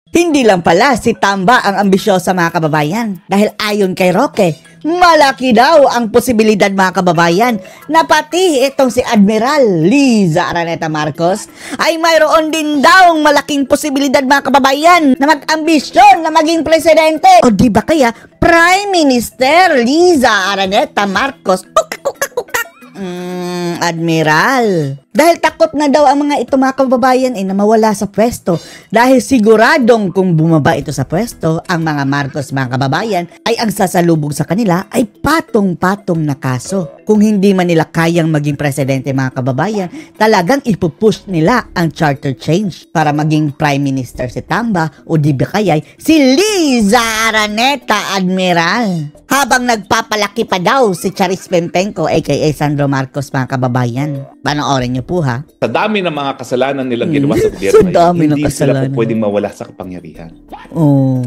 Hindi lang pala si Tamba ang ambisyosa mga kababayan. Dahil ayon kay Roque, malaki daw ang posibilidad mga kababayan na pati itong si Admiral Liza Araneta Marcos ay mayroon din daw malaking posibilidad mga kababayan na mag-ambisyon na maging presidente. O di ba kaya Prime Minister Liza Araneta Marcos? Admiral. Dahil takot na daw ang mga ito mga kababayan na mawala sa pwesto. Dahil siguradong kung bumaba ito sa pwesto, ang mga Marcos mga kababayan ay ang sasalubog sa kanila ay patong-patong na kaso. Kung hindi man nila kayang maging presidente mga kababayan, talagang ipupush nila ang charter change para maging prime minister si Tamba o di ba kaya'y si Liza Araneta, Admiral. Habang nagpapalaki pa daw si Charis Pempenco aka Sandro Marcos mga kababayan. Panoorin niyo po ha. Sa dami ng mga kasalanan nilang ginawa sa gobyerno, hindi sila po pwedeng mawala sa kapangyarihan. Oh.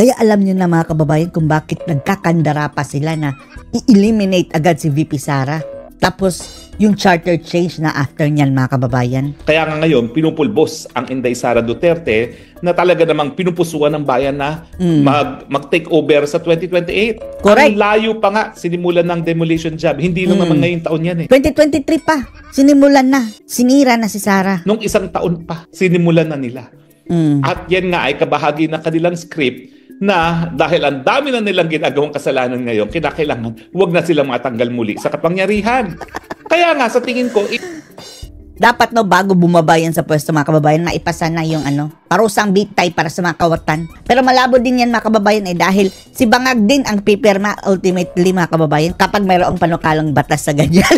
Kaya alam niyo na mga kababayan kung bakit nagkakandara pa sila na i-eliminate agad si VP Sara. Tapos yung charter change na after niyan mga kababayan. Kaya nga ngayon, pinupulbos ang Inday Sara Duterte na talaga namang pinupusuan ng bayan na mag-take over sa 2028. Correct. Ang layo pa nga sinimulan ng demolition job. Hindi naman ngayong taon yan eh. 2023 pa. Sinimulan na. Sinira na si Sara. Nung isang taon pa, sinimulan na nila. At yan nga ay kabahagi ng kanilang script na dahil ang dami na nilang ginagawang kasalanan ngayon, kinakailangan huwag na silang matanggal muli sa kapangyarihan. Kaya nga sa tingin ko, dapat no bago bumaba yan sa pwesto mga kababayan, maipasa na yung parusang bitay para sa mga kawatan. Pero malabo din yan mga kababayan dahil si Bangag din ang pipirma ultimately mga kababayan kapag mayroong panukalang batas sa ganyan.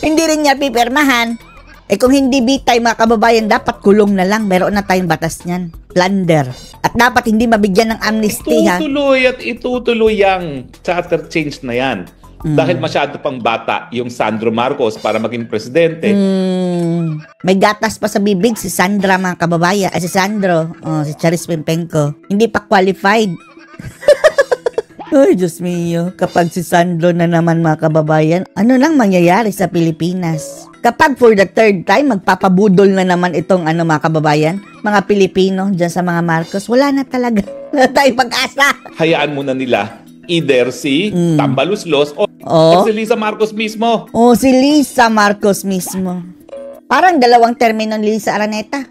Hindi rin niya pipirmahan. Kung hindi bitay mga kababayan, dapat kulong na lang. Meron na tayong batas niyan. Plunder. At dapat hindi mabigyan ng amnesty ha. Itutuloy ang charter change na yan. Dahil masyado pang bata yung Sandro Marcos para maging presidente. May gatas pa sa bibig si Sandra mga kababayan. Si Sandro. Si Charis Pempenco. Hindi pa qualified. Ay, Diyos mio. Kapag si Sandro na naman mga kababayan, ano nang mangyayari sa Pilipinas? Kapag for the third time, magpapabudol na naman itong mga kababayan, mga Pilipino dyan sa mga Marcos, wala na talaga. Wala tayong pag-asa. Hayaan muna nila either si Tambaluslos o si Liza Marcos mismo. Si Liza Marcos mismo. Parang dalawang termino ni Liza Araneta.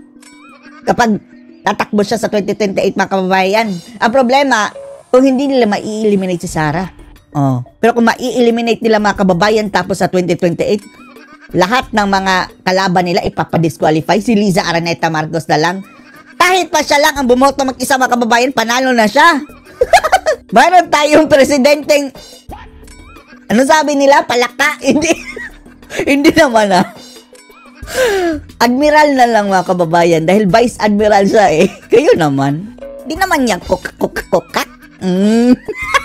Kapag tatakbo siya sa 2028 mga kababayan. Ang problema, kung hindi nila mai-eliminate si Sara. Pero kung mai-eliminate nila mga kababayan tapos sa 2028, lahat ng mga kalaban nila ipapadisqualify. Si Liza Araneta Marcos na lang. Kahit pa siya lang ang bumoto mag-isa mga kababayan, panalo na siya. Mayroon tayong presidenteng, ano sabi nila? Palaka? Hindi. Hindi naman Admiral na lang mga kababayan dahil Vice Admiral siya Kayo naman. Hindi naman yan kokak.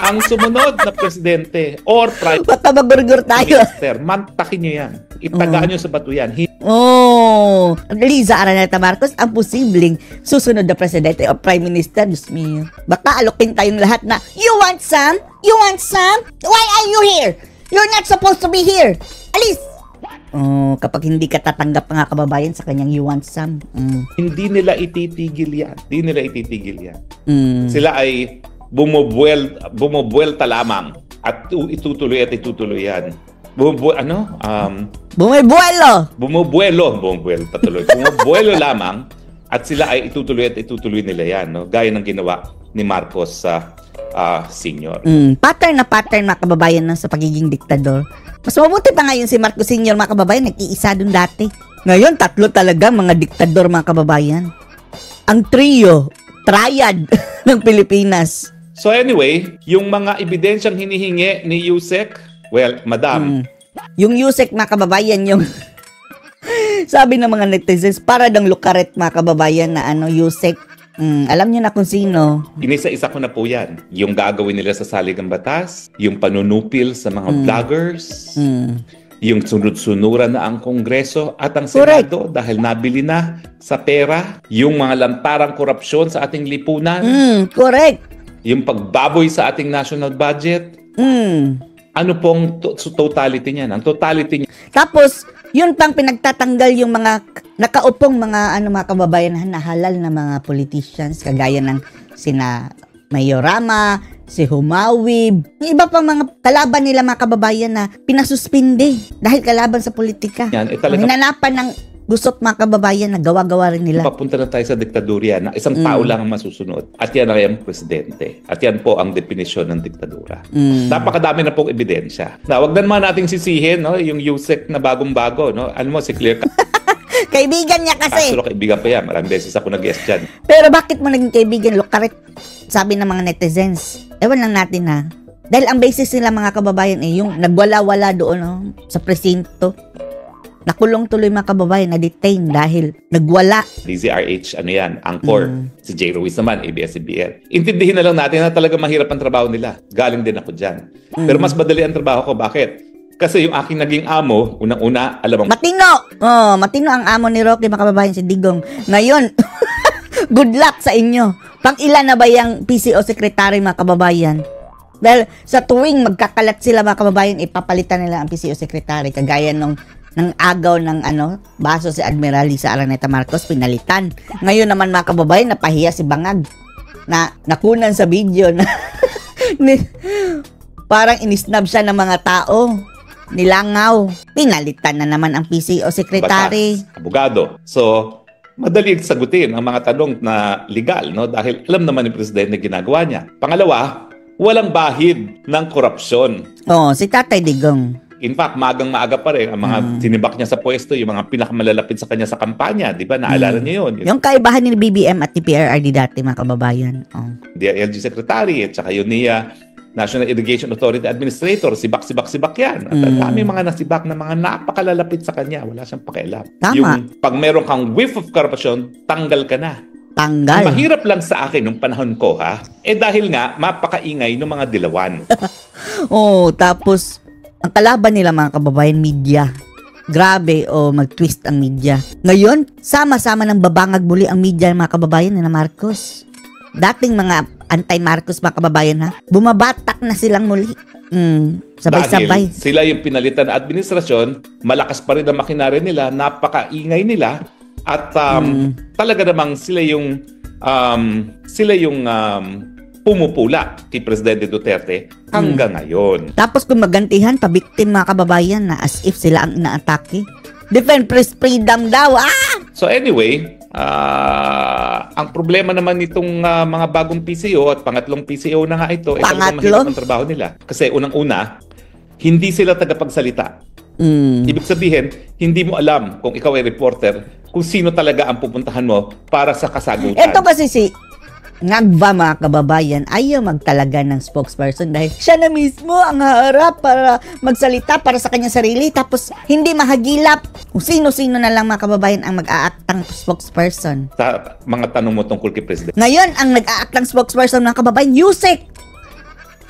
Ang sumunod na presidente or prime Magurgur tayo. minister, mantakin nyo yan. Itagaan nyo sa bato yan. Liza Araneta Marcos ang posibleng susunod na presidente o prime minister. Diyos mio. Baka alokin tayong lahat na, you want some? You want some? Why are you here? You're not supposed to be here. Alis! Kapag hindi ka tatanggap mga kababayan sa kanyang you want some. Hindi nila ititigil yan. Sila ay bumubuelta lamang at itutuloy yan. Bumubuelo lamang at sila ay itutuloy nila yan, no? Gaya ng ginawa ni Marcos sa Senior. Pattern mga kababayan sa pagiging diktador. Mas mabuti pa ngayon si Marcos Senior mga kababayan, nag-iisa dun dati. Ngayon, 3 talaga mga diktador mga kababayan. Ang triad ng Pilipinas. So anyway, yung mga ebidensyang hinihingi ni Yusek, well, madam. Yung Yusek mga kababayan, yung sabi ng mga netizens, para dang lukaret mga kababayan na Yusek. Alam niyo na kung sino. Inisa-isa ko na po yan. Yung gagawin nila sa saligang batas, yung panunupil sa mga vloggers, yung sunod-sunuran na ang Kongreso at ang Senado dahil nabili na sa pera, yung mga lantarang korupsyon sa ating lipunan. Correct. Yung pagbaboy sa ating national budget. Ano pong totality niyan? Ang totality niya. Tapos, yun pang pinagtatanggal yung mga nakaupong mga mga kababayan na halal na mga politicians kagaya ng sina Mayorama, si Humawib, yung iba pang mga kalaban nila mga kababayan na pinasuspinde dahil kalaban sa politika. Yan, talaga hinanapan ng gusot mga kababayan na gawa-gawa rin nila. Papunta na tayo sa diktadurya na isang tao lang ang masusunod. At yan ay ang presidente. At yan po ang definisyon ng diktadura. Napakadami na pong ebidensya. Na, wag na naman nating sisihin, no, yung Yusek na bagong-bago. No? Ano mo, si Clear Kaibigan niya kasi. Castro, kaibigan pa yan. Maraming beses ako nag-guest dyan. Pero bakit mo naging kaibigan? Look, correct, sabi ng mga netizens. Ewan lang natin ha. Dahil ang basis nila mga kababayan yung nagwala-wala doon sa presinto. Nakulong tuloy mga kababayan, na-detain dahil nagwala. DZRH, ano yan, Angkor. Si J. Ruiz naman, ABS-CBN. Intindihin na lang natin na talaga mahirap ang trabaho nila. Galing din ako dyan. Pero mas madali ang trabaho ko. Bakit? Kasi yung aking naging amo, unang-una, alam mo... Matino! Matino ang amo ni Rocky, mga kababayan, si Digong. Ngayon, good luck sa inyo. Pang-ilan na ba yung PCO secretary, mga kababayan? Dahil sa tuwing magkakalat sila, mga kababayan, ipapalitan nila ang PCO secretary. Kagaya ng agaw ng baso si Admiral Lisa Araneta Marcos, pinalitan. Ngayon naman mga kababayan, napahiya si Bangag na nakunan sa video na parang inisnab siya ng mga tao. Nilangaw. Pinalitan na naman ang PCO secretary. Batas, abogado. So, madali sagutin ang mga tanong na legal, no? Dahil alam naman ni Presidente ginagawa niya. Pangalawa, walang bahid ng korupsyon. Si Tatay Digong. In fact, maagang-maaga pa rin ang mga tinibak niya sa pwesto, yung mga pinakamalalapit sa kanya sa kampanya, di ba? Naalala niyo yun. Yung kaibahan ni BBM at ni PRRD dati, mga kababayan. DILG Secretary at saka yun niya National Irrigation Authority Administrator, sibak yan. At ang dami mga nasibak na mga napakalalapit sa kanya. Wala siyang pakialam. Tama. Yung pag meron kang whiff of corruption, tanggal ka na. Tanggal. Mahirap lang sa akin nung panahon ko, ha? Dahil nga, mapakaingay ng mga dilawan. Tapos, ang kalaban nila mga kababayan, media. Grabe, mag-twist ang media. Ngayon, sama-sama ng babangag muli ang media ng mga kababayan na Marcos. Dating mga anti-Marcos mga kababayan bumabatak na silang muli. Sabay-sabay. Dahil sila yung pinalitan na administrasyon, malakas pa rin ang makinarya nila, napakaingay nila, at talaga namang sila yung pumupula kay Presidente Duterte hanggang ngayon. Tapos kung magantihan, pabiktim mga kababayan na as if sila ang inaatake. Defend press freedom daw. So anyway, ang problema naman nitong mga bagong PCO at pangatlong PCO na nga ito, talagang mahirap ang trabaho nila. Kasi unang-una, hindi sila tagapagsalita. Ibig sabihin, hindi mo alam kung ikaw ay reporter, kung sino talaga ang pupuntahan mo para sa kasagutan. Ito kasi si Ngagva mga kababayan, ayaw magtalaga ng spokesperson dahil siya na mismo ang haharap para magsalita para sa kanyang sarili, tapos hindi mahagilap kung sino-sino na lang mga kababayan ang mag-aaktang spokesperson. Sa mga tanong mo tungkol kay Presidente. Ngayon, ang nag-aaktang spokesperson mga kababayan, Yusek!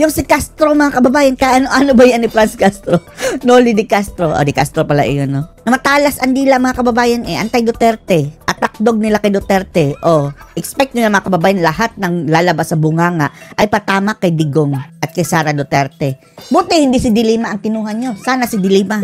Yung si Castro mga kababayan, ano ba yan ni Franz Castro? Noli Di Castro. Di Castro pala yun, no? Namatalas ang dila mga kababayan anti-Duterte. Attack dog nila kay Duterte. Expect nyo na mga kababayan, lahat ng lalabas sa bunganga ay patama kay Digong at kay Sara Duterte. Buti hindi si Dilima ang kinuha nyo. Sana si Dilima.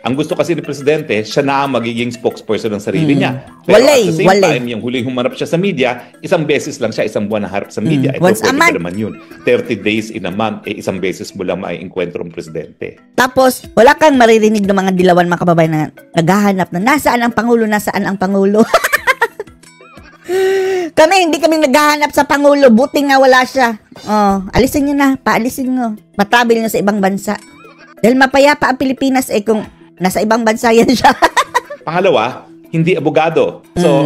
Ang gusto kasi ni Presidente, siya na ang magiging spokesperson ng sarili niya. Pero at the same time, yung huling humarap siya sa media, isang beses lang siya, isang buwan na harap sa media. Once a month. Naman yun. 30 days in a month, isang beses mo lang maiengkwentro ang Presidente. Tapos, wala kang maririnig ng mga dilawan mga kababayan na naghahanap na nasaan ang Pangulo, nasaan ang Pangulo. Hindi kami naghahanap sa Pangulo, buti nga wala siya. Alisin nyo na, paalisin nyo. Matravel nyo sa ibang bansa. Dahil mapayapa ang Pilipinas kung nasa ibang bansa yan siya. Pangalawa, hindi abogado. So,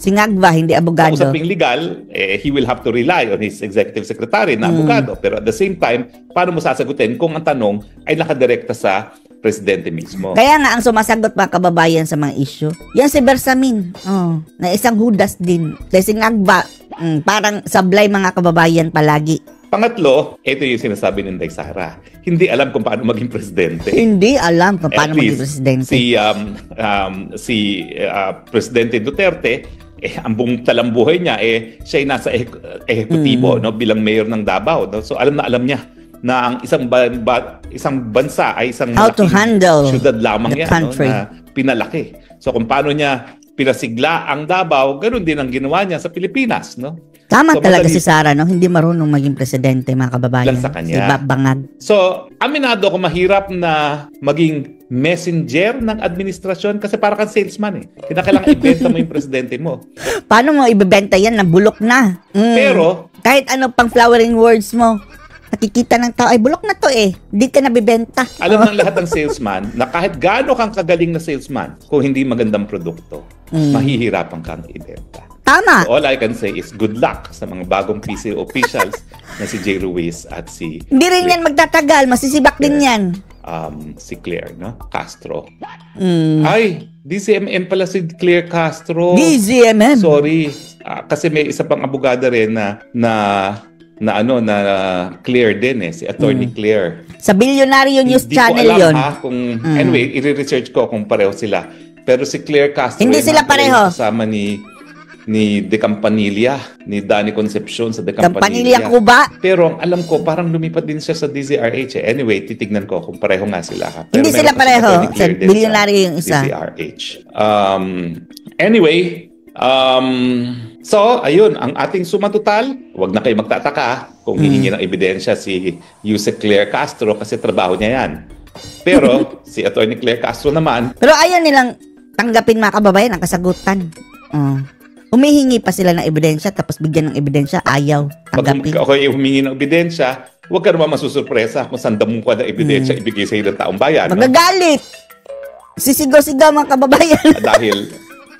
si Ngagva, hindi abogado. Sa usaping legal, he will have to rely on his executive secretary na abogado. Pero at the same time, paano mo sasagutin kung ang tanong ay nakadirekta sa Presidente mismo? Kaya nga ang sumasagot mga kababayan sa mga issue, yan si Bersamin, na isang hudas din. Dahil si Ngagva, parang sablay mga kababayan palagi. Pangatlo, ito yung sinasabi ni Inday Sara. Hindi alam kung paano maging presidente. Hindi alam kung paano maging presidente. Si Presidente Duterte, ang buong talambuhay niya, siya ay nasa ehekutibo, no, bilang mayor ng Davao. No? So alam na alam niya na ang isang bansa ay isang How to handle syudad lamang the yan, country. no, na pinalaki. So kung paano niya pinasigla ang Davao, ganoon din ang ginawa niya sa Pilipinas, no? Tama So, talaga madali- si Sara, no? Hindi marunong maging presidente, mga kababayan. Lang sa kanya. Si Bangag. So, aminado ako mahirap na maging messenger ng administrasyon kasi para kang salesman eh. Kinakailangan ibenta mo yung presidente mo. Paano mo ibebenta yan na bulok na? Pero, Kahit ano pang flowering words mo, nakikita ng tao, ay bulok na to eh. Hindi ka nabibenta. alam ng lahat ng salesman na kahit gaano kang kagaling na salesman, kung hindi magandang produkto, mahihirapan kang ibenta. Tama. So, all I can say is good luck sa mga bagong PC officials na si Jay Ruiz at si Hindi rin yan magtatagal. Masisibak din yan. si Claire, no? Castro. Mm. Ay, DCMM pala si Claire Castro. DZMM. Sorry. Kasi may isa pang abogada rin na Claire din eh, si Attorney Claire. Sa Bilyonaryo News Hindi Channel ko alam yon. kung anyway, i-research ko kung pareho sila. Pero si Claire Castro Hindi ay sila nakita pareho. yung kasama ni De Campanilla, ni Danny Concepcion sa De Campanilla Campanilla. ko ba? Pero ang alam ko, parang lumipat din siya sa DZRH. Anyway, titignan ko kung pareho nga sila. Ha? Pero Hindi meron sila pa si pareho. Attorney Sa Claire din Bilyonaryo yung isa. DZRH. Anyway, so, ayun, ang ating suma total, huwag na kayo magtataka kung hihingi ng ebidensya si Yusek Claire Castro kasi trabaho niya yan. Pero, si Attorney Claire Castro naman, Pero ayaw nilang tanggapin, mga kababayan, ang kasagutan. Humihingi pa sila ng ebidensya, tapos bigyan ng ebidensya, ayaw pag tanggapin. ako ay humingi ng ebidensya, huwag ka naman masusurpresa kung saan damo ka ng ebidensya ibigay sa ng taong bayan. No? Magagalit! Sisigaw-sigaw, mga kababayan. Dahil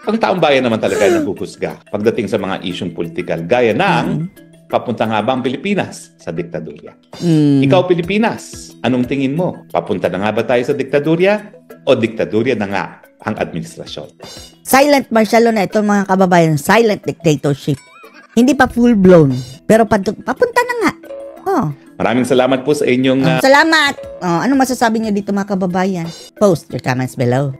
ang taong bayan naman talaga naghuhusga pagdating sa mga isyong politikal. Gaya ng papunta nga ba ang Pilipinas sa diktadurya? Ikaw, Pilipinas, anong tingin mo? Papunta na nga ba tayo sa diktadurya o diktadurya na nga ang administrasyon? Silent martial law na ito, mga kababayan. Silent dictatorship. Hindi pa full-blown. Pero papunta na nga. Maraming salamat po sa inyong Salamat! Ano masasabi niyo dito, mga kababayan? Post your comments below.